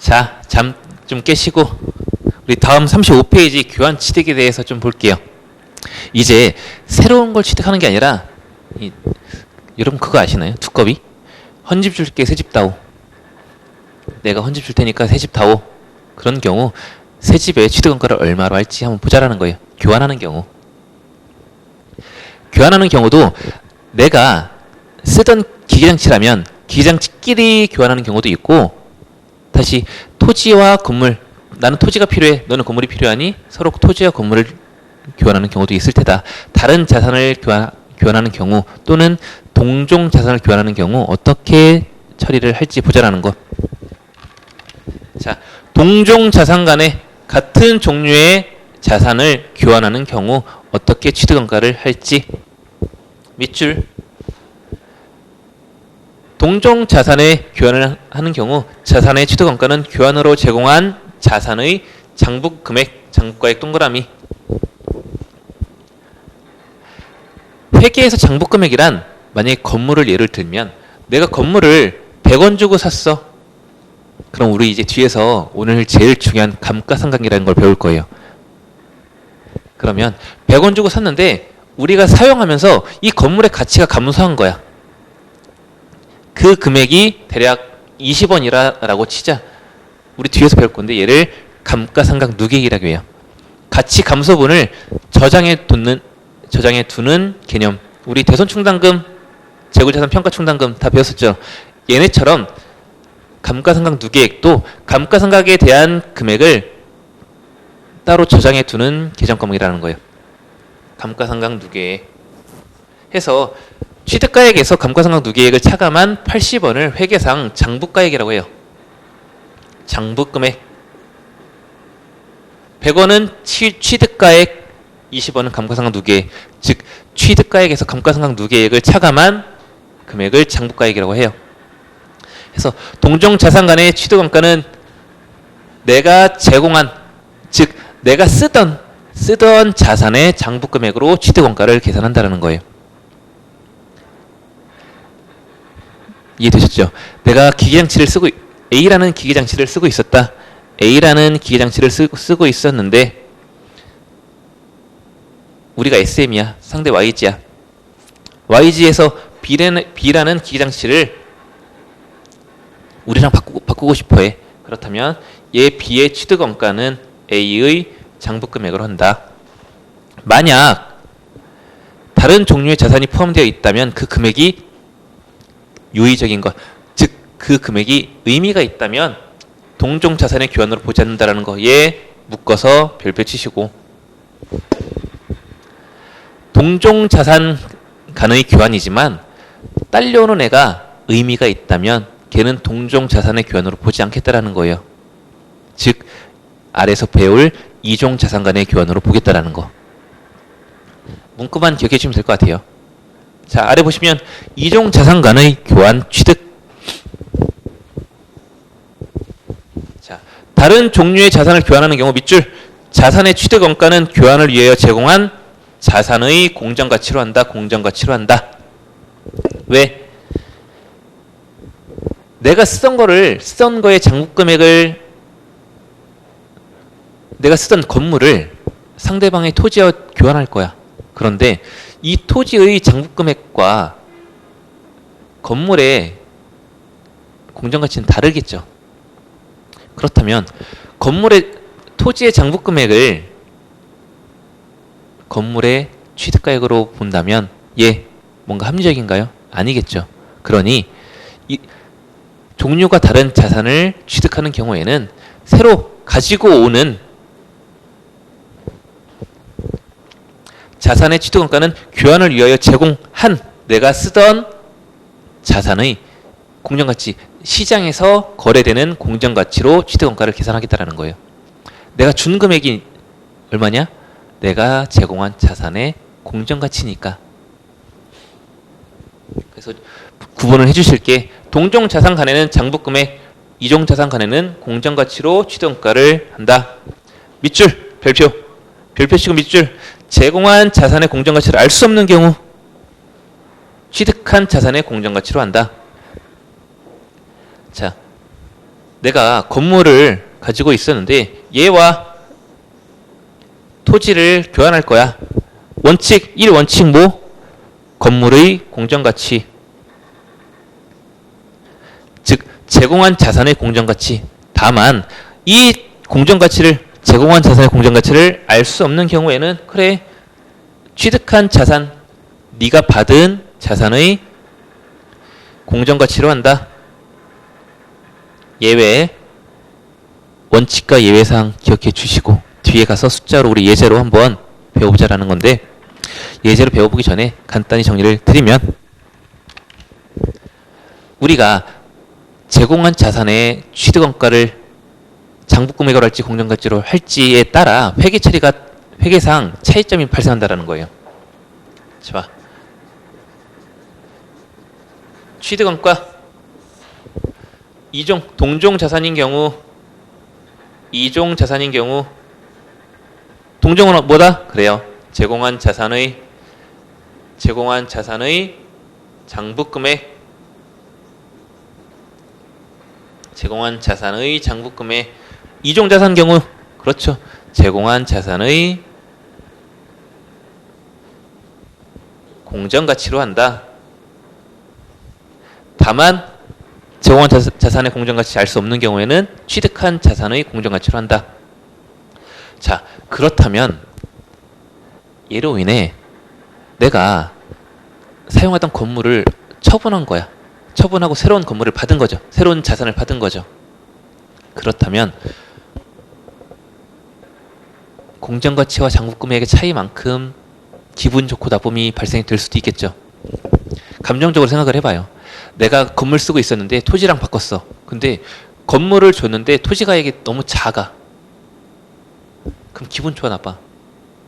자, 잠 좀 깨시고 우리 다음 35페이지 교환 취득에 대해서 좀 볼게요. 이제 새로운 걸 취득하는 게 아니라 여러분 그거 아시나요? 두꺼비? 헌집 줄게 새집 다오. 내가 헌집 줄 테니까 새집 다오. 그런 경우 새 집의 취득원가를 얼마로 할지 한번 보자라는 거예요. 교환하는 경우. 교환하는 경우도 내가 쓰던 기계장치라면 기계장치끼리 교환하는 경우도 있고, 다시 토지와 건물, 나는 토지가 필요해, 너는 건물이 필요하니 서로 토지와 건물을 교환하는 경우도 있을 테다. 다른 자산을 교환하는 경우 또는 동종 자산을 교환하는 경우 어떻게 처리를 할지 보자라는 것. 자, 동종 자산 간에 같은 종류의 자산을 교환하는 경우 어떻게 취득원가를 할지. 밑줄. 동종 자산의 교환을 하는 경우 자산의 취득원가는 교환으로 제공한 자산의 장부 금액, 장부가액 동그라미. 회계에서 장부 금액이란 만약에 건물을 예를 들면 내가 건물을 100원 주고 샀어. 그럼 우리 이제 뒤에서 오늘 제일 중요한 감가상각이라는 걸 배울 거예요. 그러면 100원 주고 샀는데 우리가 사용하면서 이 건물의 가치가 감소한 거야. 그 금액이 대략 20원이라고 치자. 우리 뒤에서 배울 건데 얘를 감가상각 누계액이라고 해요. 가치 감소분을 저장해 두는 개념. 우리 대손충당금, 재고자산 평가충당금 다 배웠었죠. 얘네처럼 감가상각 누계액도 감가상각에 대한 금액을 따로 저장해 두는 계정 과목이라는 거예요. 감가상각 누계액 해서 취득가액에서 감가상각 누계액을 차감한 80원을 회계상 장부가액이라고 해요. 장부금액. 100원은 취득가액, 20원은 감가상각 누계액. 즉 취득가액에서 감가상각 누계액을 차감한 금액을 장부가액이라고 해요. 그래서 동종 자산 간의 취득원가는 내가 제공한, 즉 내가 쓰던 자산의 장부금액으로 취득원가를 계산한다는 거예요. 이해되셨죠? 내가 기계장치를 쓰고, A라는 기계장치를 쓰고 있었다. A라는 기계장치를 쓰고 있었는데 우리가 SM이야. 상대 YG야. YG에서 B라는 기계장치를 우리랑 바꾸고 싶어해. 그렇다면 얘 B의 취득원가는 A의 장부금액으로 한다. 만약 다른 종류의 자산이 포함되어 있다면 그 금액이 유의적인 것, 즉 그 금액이 의미가 있다면 동종 자산의 교환으로 보지 않는다라는 거. 얘 묶어서 별표 치시고, 동종 자산 간의 교환이지만 딸려오는 애가 의미가 있다면 걔는 동종 자산의 교환으로 보지 않겠다라는 거예요. 즉 아래서 배울 이종 자산 간의 교환으로 보겠다라는 거. 문구만 기억해 주시면 될 것 같아요. 자, 아래 보시면 이종 자산 간의 교환 취득. 자, 다른 종류의 자산을 교환하는 경우 밑줄. 자산의 취득 원가는 교환을 위하여 제공한 자산의 공정가치로 한다. 공정가치로 한다. 왜? 내가 쓰던 거의 장부금액을, 내가 쓰던 건물을 상대방의 토지와 교환할 거야. 그런데 이 토지의 장부금액과 건물의 공정가치는 다르겠죠. 그렇다면 토지의 장부금액을 건물의 취득가액으로 본다면 얘 뭔가 합리적인가요? 아니겠죠. 그러니 이 종류가 다른 자산을 취득하는 경우에는 새로 가지고 오는 자산의 취득원가는 교환을 위하여 제공한 내가 쓰던 자산의 공정가치, 시장에서 거래되는 공정가치로 취득원가를 계산하겠다는 거예요. 내가 준 금액이 얼마냐? 내가 제공한 자산의 공정가치니까. 그래서 구분을 해주실 게, 동종 자산 간에는 장부금액, 이종 자산 간에는 공정가치로 취득원가를 한다. 밑줄, 별표 치고 밑줄. 제공한 자산의 공정가치를 알 수 없는 경우 취득한 자산의 공정가치로 한다. 자, 내가 건물을 가지고 있었는데 얘와 토지를 교환할 거야. 원칙 1원칙 뭐? 건물의 공정가치. 즉 제공한 자산의 공정가치. 다만 이 공정가치를 제공한 자산의 공정가치를 알 수 없는 경우에는 그래 취득한 자산 네가 받은 자산의 공정가치로 한다. 예외 원칙과 예외사항 기억해 주시고 뒤에 가서 숫자로 우리 예제로 한번 배워보자라는 건데 예제로 배워보기 전에 간단히 정리를 드리면 우리가 제공한 자산의 취득원가를 장부금액으로 할지 공정가치로 할지에 따라 회계 처리가 회계상 차이점이 발생한다는 거예요. 자, 취득원가 동종 자산인 경우 동종은 뭐다? 그래요. 제공한 자산의 장부금액 이종 자산 경우 그렇죠. 제공한 자산의 공정가치로 한다. 다만 제공한 자산의 공정가치 알 수 없는 경우에는 취득한 자산의 공정가치로 한다. 자, 그렇다면 예로 인해 내가 사용하던 건물을 처분한 거야. 처분하고 새로운 건물을 받은 거죠. 새로운 자산을 받은 거죠. 그렇다면 공정가치와 장부금액의 차이만큼 기분 좋고 나쁨이 발생이 될 수도 있겠죠. 감정적으로 생각을 해봐요. 내가 건물 쓰고 있었는데 토지랑 바꿨어. 근데 건물을 줬는데 토지 가액이 너무 작아. 그럼 기분 좋아 나빠?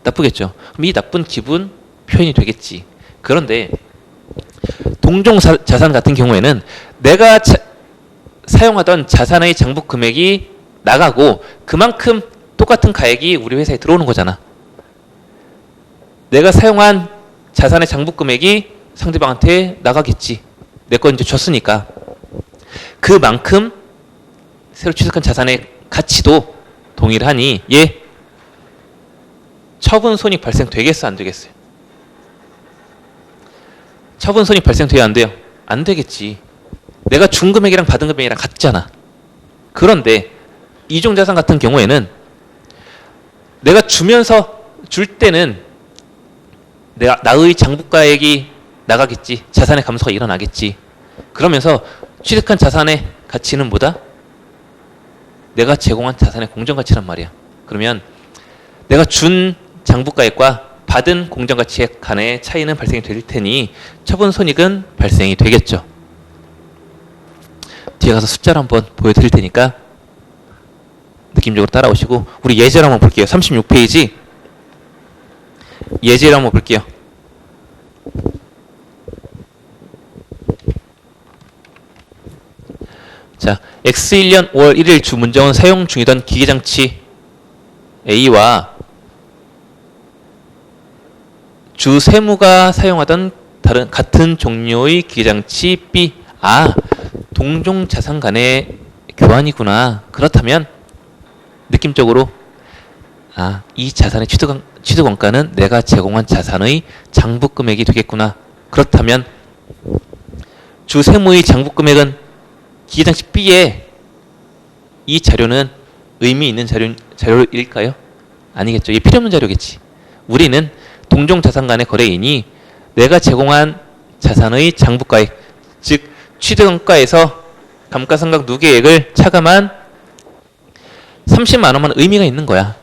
나쁘겠죠. 그럼 이 나쁜 기분 표현이 되겠지. 그런데 동종 자산 같은 경우에는 내가 사용하던 자산의 장부 금액이 나가고 그만큼 똑같은 가액이 우리 회사에 들어오는 거잖아. 내가 사용한 자산의 장부 금액이 상대방한테 나가겠지. 내 건 이제 줬으니까. 그만큼 새로 취득한 자산의 가치도 동일하니 얘 처분 손익 발생되겠어 안 되겠어요? 처분 손익 발생돼야 안 돼요? 안 되겠지. 내가 준 금액이랑 받은 금액이랑 같잖아. 그런데 이종자산 같은 경우에는 내가 줄 때는 나의 장부가액이 나가겠지. 자산의 감소가 일어나겠지. 그러면서 취득한 자산의 가치는 뭐다? 내가 제공한 자산의 공정가치란 말이야. 그러면 내가 준 장부가액과 받은 공정가치 간의 차이는 발생이 될 테니 처분 손익은 발생이 되겠죠. 뒤에 가서 숫자를 한번 보여드릴 테니까 느낌적으로 따라오시고 우리 예제를 한번 볼게요. 36페이지 예제를 한번 볼게요. 자, X1년 5월 1일 주 문정은 사용 중이던 기계장치 A와 주 세무가 사용하던 같은 종류의 기계장치 B. 동종 자산 간의 교환이구나. 그렇다면 느낌적으로 이 자산의 취득원가는 내가 제공한 자산의 장부금액이 되겠구나. 그렇다면 주 세무의 장부금액은 기계장치 B에 이 자료는 의미 있는 자료일까요? 아니겠죠. 이게 필요 없는 자료겠지. 우리는 동종 자산 간의 거래이니 내가 제공한 자산의 장부가액, 즉 취득원가에서 감가상각 누계액을 차감한 30만 원만 의미가 있는 거야.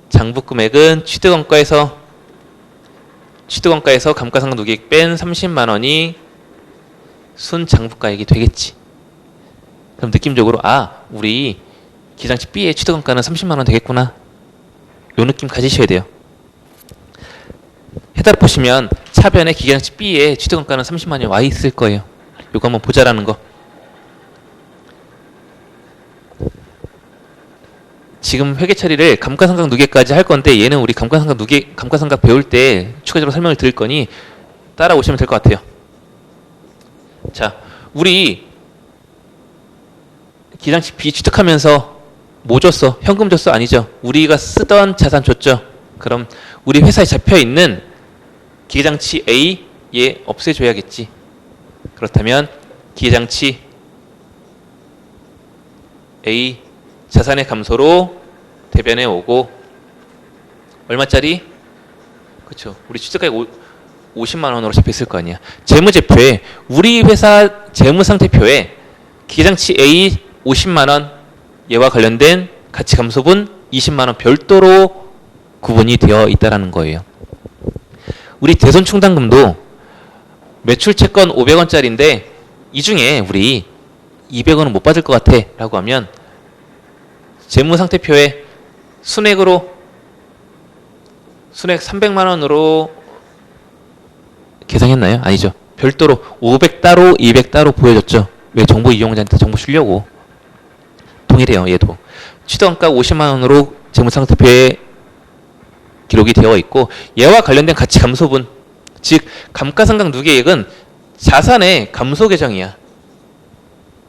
장부금액은 취득원가에서 감가상각 누계액 뺀 30만 원이 순 장부가액이 되겠지. 그럼 느낌적으로 우리 기장치 B의 취득원가는 30만 원 되겠구나. 요 느낌 가지셔야 돼요. 해답 보시면 차변에 기계장치 B의 취득원가는 30만 원이 와 있을 거예요. 요거 한번 보자라는 거. 지금 회계 처리를 감가상각 누계까지 할 건데 얘는 우리 감가상각 배울 때 추가적으로 설명을 드릴 거니 따라오시면 될 것 같아요. 자, 우리 기장치 B 취득하면서 뭐 줬어? 현금 줬어? 아니죠. 우리가 쓰던 자산 줬죠. 그럼 우리 회사에 잡혀있는 기계장치 A 얘 없애줘야겠지. 그렇다면 기계장치 A 자산의 감소로 대변에 오고 얼마짜리? 그렇죠. 우리 취득가액 50만 원으로 잡혀있을 거 아니야. 재무제표에 우리 회사 재무상태표에 기계장치 A 50만 원 얘와 관련된 가치 감소분 20만 원 별도로 구분이 되어 있다라는 거예요. 우리 대손 충당금도 매출 채권 500원짜리인데 이 중에 우리 200원은 못 받을 것 같아 라고 하면 재무상태표에 순액 300만 원으로 계산했나요? 아니죠. 별도로 500 따로 200 따로 보여줬죠. 왜? 정보 이용자한테 정보 주려고. 동일해요. 얘도 취득원가 50만 원으로 재무상태표에 기록이 되어 있고 얘와 관련된 가치 감소분 즉 감가상각 누계액은 자산의 감소 계정이야.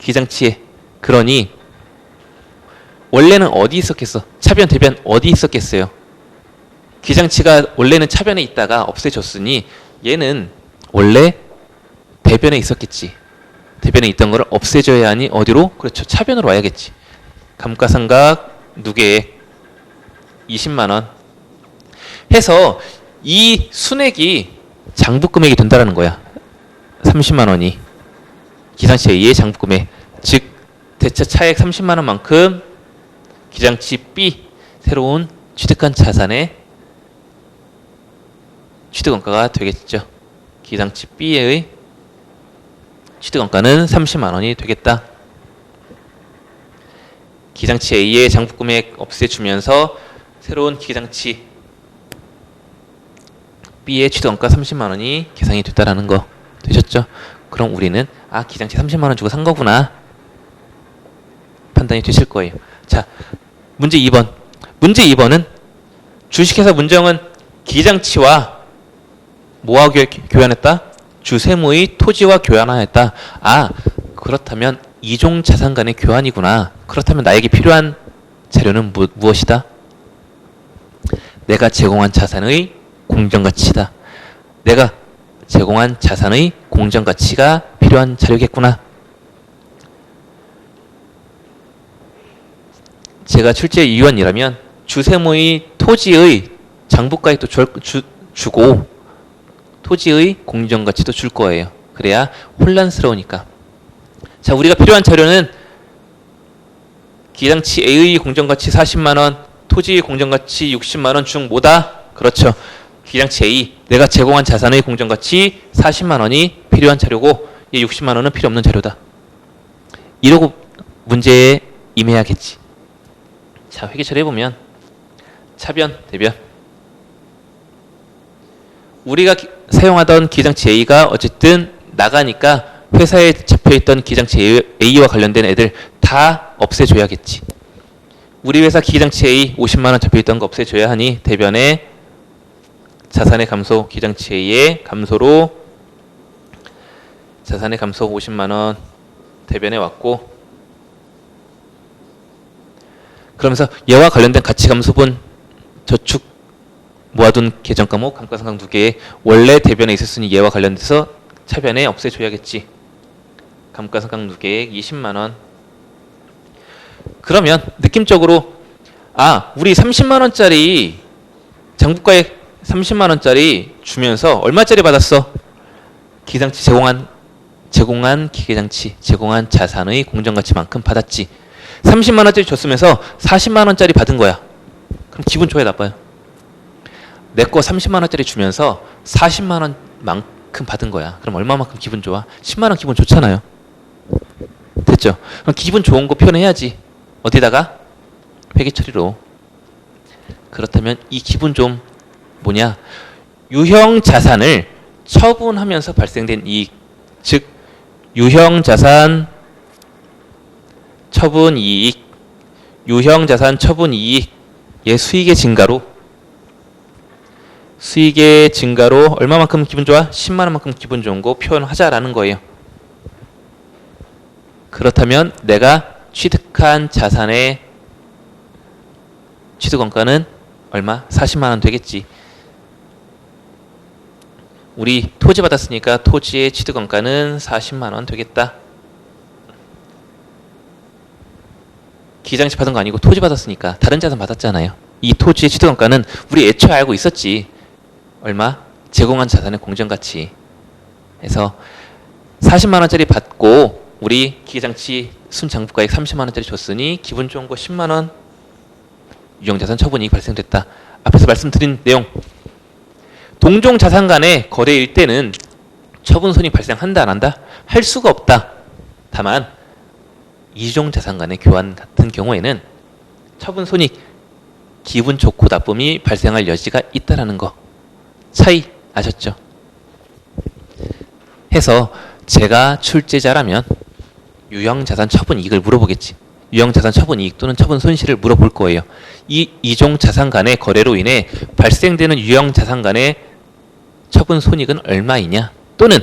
기장치에. 그러니 원래는 어디 있었겠어? 차변 대변 어디 있었겠어요? 기장치가 원래는 차변에 있다가 없애졌으니 얘는 원래 대변에 있었겠지. 대변에 있던 거를 없애줘야 하니 어디로? 그렇죠. 차변으로 와야겠지. 감가상각 누계액 20만 원 해서 이 순액이 장부금액이 된다라는 거야. 30만 원이 기장치 A의 장부금액 즉 대차 차액 30만 원만큼 기장치 B 새로운 취득한 자산의 취득원가가 되겠죠. 기장치 B의 취득원가는 30만 원이 되겠다. 기장치 A의 장부금액 없애주면서 새로운 기장치 B의 취득원가 30만 원이 계산이 됐다라는 거 되셨죠? 그럼 우리는 기장치 30만 원 주고 산 거구나 판단이 되실 거예요. 자, 문제 2번. 문제 2번은 주식회사 문정은 기장치와 뭐와 교환했다? 주세무의 토지와 교환하였다. 그렇다면 이종 자산 간의 교환이구나. 그렇다면 나에게 필요한 자료는 무엇이다? 내가 제공한 자산의 공정가치다. 내가 제공한 자산의 공정가치가 필요한 자료겠구나. 제가 출제위원이라면 주세무의 토지의 장부가액도 주고 토지의 공정가치도 줄 거예요. 그래야 혼란스러우니까. 자, 우리가 필요한 자료는 기장치 A의 공정가치 40만 원, 토지의 공정가치 60만 원 중 뭐다? 그렇죠. 기장치 A, 내가 제공한 자산의 공정가치 40만 원이 필요한 자료고 얘 60만 원은 필요 없는 자료다. 이러고 문제에 임해야겠지. 자, 회계 처리해보면 차변, 대변 우리가 사용하던 기장치 A가 어쨌든 나가니까 회사에 잡혀있던 기장치 A와 관련된 애들 다 없애줘야겠지. 우리 회사 기장치 A 50만 원 잡혀있던 거 없애줘야 하니 대변에 자산의 감소 기장치 A의 감소로 자산의 감소 50만 원 대변에 왔고 그러면서 얘와 관련된 가치 감소분 저축 모아둔 계정 과목 감가상각 누계에 원래 대변에 있었으니 얘와 관련돼서 차변에 없애줘야겠지. 감가상각 누계액 20만 원. 그러면 느낌적으로 우리 30만 원짜리 장부가액 30만 원짜리 주면서 얼마짜리 받았어? 기장치 제공한 기계장치 제공한 자산의 공정가치만큼 받았지. 30만 원짜리 줬으면서 40만 원짜리 받은 거야. 그럼 기분 좋아요, 나빠요? 내 거 30만 원짜리 주면서 40만 원만큼 받은 거야. 그럼 얼마만큼 기분 좋아? 10만 원 기분 좋잖아요. 됐죠? 그럼 기분 좋은 거 표현해야지. 어디다가? 회계 처리로. 그렇다면 이 기분 좀 뭐냐? 유형 자산을 처분하면서 발생된 이익, 즉 유형 자산 처분 이익, 유형 자산 처분 이익의 수익의 증가로 얼마만큼 기분 좋아? 10만 원만큼 기분 좋은 거 표현하자라는 거예요. 그렇다면 내가 취득한 자산의 취득원가는 얼마? 40만 원 되겠지. 우리 토지 받았으니까 토지의 취득원가는 40만 원 되겠다. 기장치 받은 거 아니고 토지 받았으니까 다른 자산 받았잖아요. 이 토지의 취득원가는 우리 애초에 알고 있었지. 얼마? 제공한 자산의 공정가치. 해서 40만 원짜리 받고 우리 기계장치 순장부가액 30만 원짜리 줬으니 기분 좋은 거 10만 원 유형자산 처분이익 발생됐다. 앞에서 말씀드린 내용. 동종 자산 간의 거래일 때는 처분손익 발생한다 안 한다? 할 수가 없다. 다만 이종 자산 간의 교환 같은 경우에는 처분손익 기분 좋고 나쁨이 발생할 여지가 있다라는 거. 차이 아셨죠? 해서 제가 출제자라면 유형자산 처분이익을 물어보겠지. 유형자산 처분이익 또는 처분손실을 물어볼 거예요. 이 이종 자산 간의 거래로 인해 발생되는 유형자산 간의 처분손익은 얼마이냐? 또는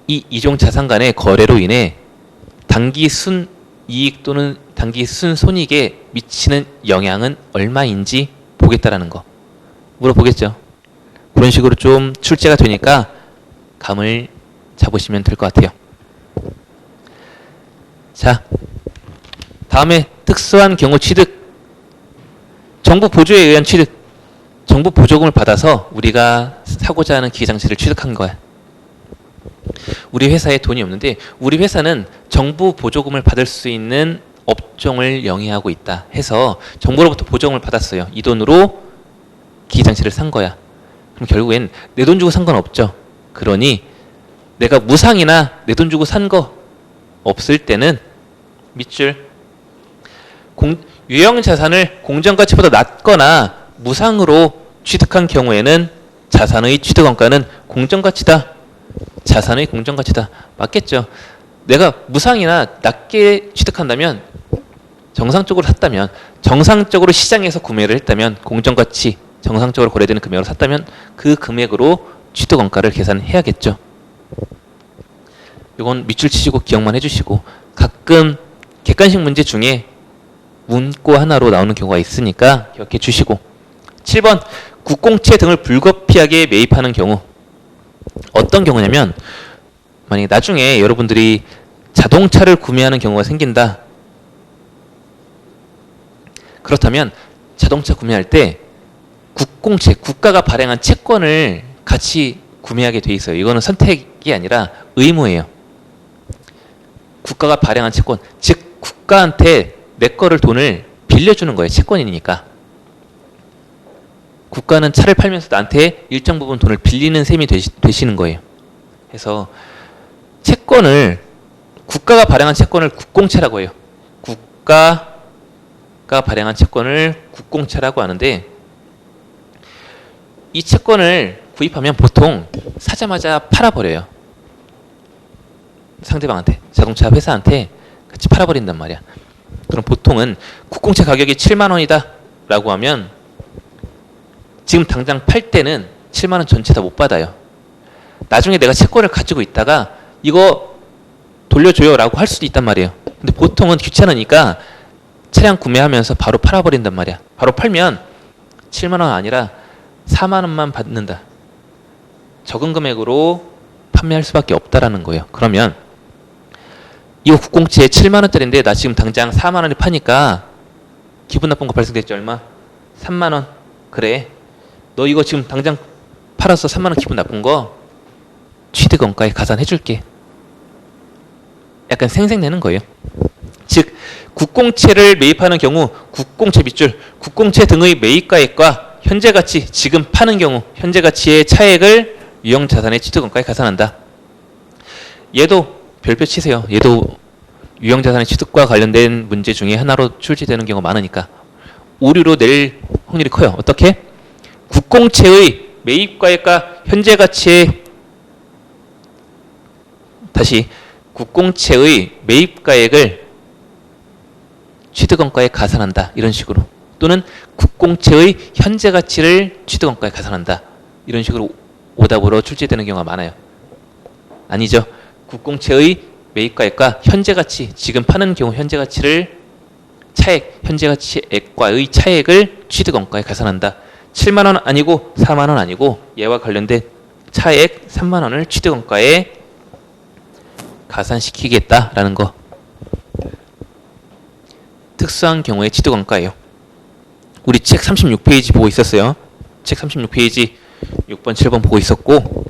이 이종 자산 간의 거래로 인해 단기 순이익 또는 단기 순손익에 미치는 영향은 얼마인지 보겠다라는 거. 물어보겠죠. 그런 식으로 좀 출제가 되니까 감을 잡으시면 될 것 같아요. 자, 다음에 특수한 경우 취득. 정부 보조에 의한 취득. 정부 보조금을 받아서 우리가 사고자 하는 기계장치를 취득한 거야. 우리 회사에 돈이 없는데 우리 회사는 정부 보조금을 받을 수 있는 업종을 영위하고 있다 해서 정부로부터 보조금을 받았어요. 이 돈으로 기계장치를 산 거야. 그럼 결국엔 내 돈 주고 산 건 없죠. 그러니 내가 무상이나 내 돈 주고 산 거 없을 때는 밑줄 유형 자산을 공정가치보다 낮거나 무상으로 취득한 경우에는 자산의 취득원가는 공정가치다. 자산의 공정가치다. 맞겠죠. 내가 무상이나 낮게 취득한다면 정상적으로 샀다면 정상적으로 시장에서 구매를 했다면 공정가치 정상적으로 거래되는 금액으로 샀다면 그 금액으로 취득원가를 계산해야겠죠. 이건 밑줄 치시고 기억만 해주시고 가끔 객관식 문제 중에 문구 하나로 나오는 경우가 있으니까 기억해 주시고 7번 국공채 등을 불가피하게 매입하는 경우 어떤 경우냐면 만약에 나중에 여러분들이 자동차를 구매하는 경우가 생긴다. 그렇다면 자동차 구매할 때 국공채, 국가가 발행한 채권을 같이 구매하게 돼 있어요. 이거는 선택이 아니라 의무예요. 국가가 발행한 채권, 즉 국가한테 내 거를 돈을 빌려주는 거예요. 채권이니까. 국가는 차를 팔면서 나한테 일정 부분 돈을 빌리는 셈이 되시는 거예요. 그래서 채권을 국가가 발행한 채권을 국공채라고 해요. 국가가 발행한 채권을 국공채라고 하는데 이 채권을 구입하면 보통 사자마자 팔아버려요. 상대방한테, 자동차 회사한테 같이 팔아버린단 말이야. 그럼 보통은 국공채 가격이 7만 원이다 라고 하면 지금 당장 팔 때는 7만 원 전체 다 못 받아요. 나중에 내가 채권을 가지고 있다가 이거 돌려줘요 라고 할 수도 있단 말이에요. 근데 보통은 귀찮으니까 차량 구매하면서 바로 팔아버린단 말이야. 바로 팔면 7만 원 아니라 4만 원만 받는다. 적은 금액으로 판매할 수밖에 없다라는 거예요. 그러면 이거 국공채 7만 원짜리인데 나 지금 당장 4만 원에 파니까 기분 나쁜 거 발생됐죠. 얼마? 3만 원. 그래. 너 이거 지금 당장 팔아서 3만 원 기분 나쁜 거 취득원가에 가산해 줄게. 약간 생색내는 거예요. 즉 국공채를 매입하는 경우 국공채 밑줄, 국공채 등의 매입가액과 현재가치, 지금 파는 경우 현재가치의 차액을 유형자산의 취득원가에 가산한다. 얘도 별표 치세요. 얘도 유형자산의 취득과 관련된 문제 중에 하나로 출제되는 경우가 많으니까 오류로 낼 확률이 커요. 어떻게? 국공채의 매입가액과 현재가치의 다시 국공채의 매입가액을 취득원가에 가산한다. 이런 식으로. 또는 국공채의 현재가치를 취득원가에 가산한다. 이런 식으로 오답으로 출제되는 경우가 많아요. 아니죠. 국공채의 매입가액과 현재 가치, 지금 파는 경우 현재 가치를 차액, 현재 가치액과의 차액을 취득원가에 가산한다. 7만 원 아니고 4만 원 아니고 얘와 관련된 차액 3만 원을 취득원가에 가산시키겠다라는 거. 특수한 경우의 취득원가예요. 우리 책 36페이지 보고 있었어요. 책 36페이지 6번, 7번 보고 있었고,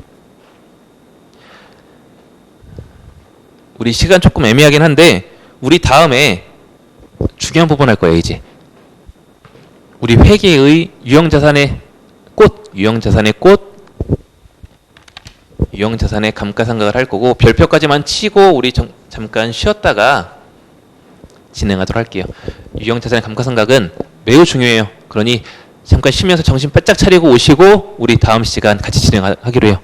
우리 시간 조금 애매하긴 한데 우리 다음에 중요한 부분 할 거예요. 이제 우리 회계의 유형자산의 꽃, 유형자산의 꽃, 유형자산의 감가상각을 할 거고, 별표까지만 치고 우리 잠깐 쉬었다가 진행하도록 할게요. 유형자산의 감가상각은 매우 중요해요. 그러니 잠깐 쉬면서 정신 바짝 차리고 오시고 우리 다음 시간 같이 진행하기로 해요.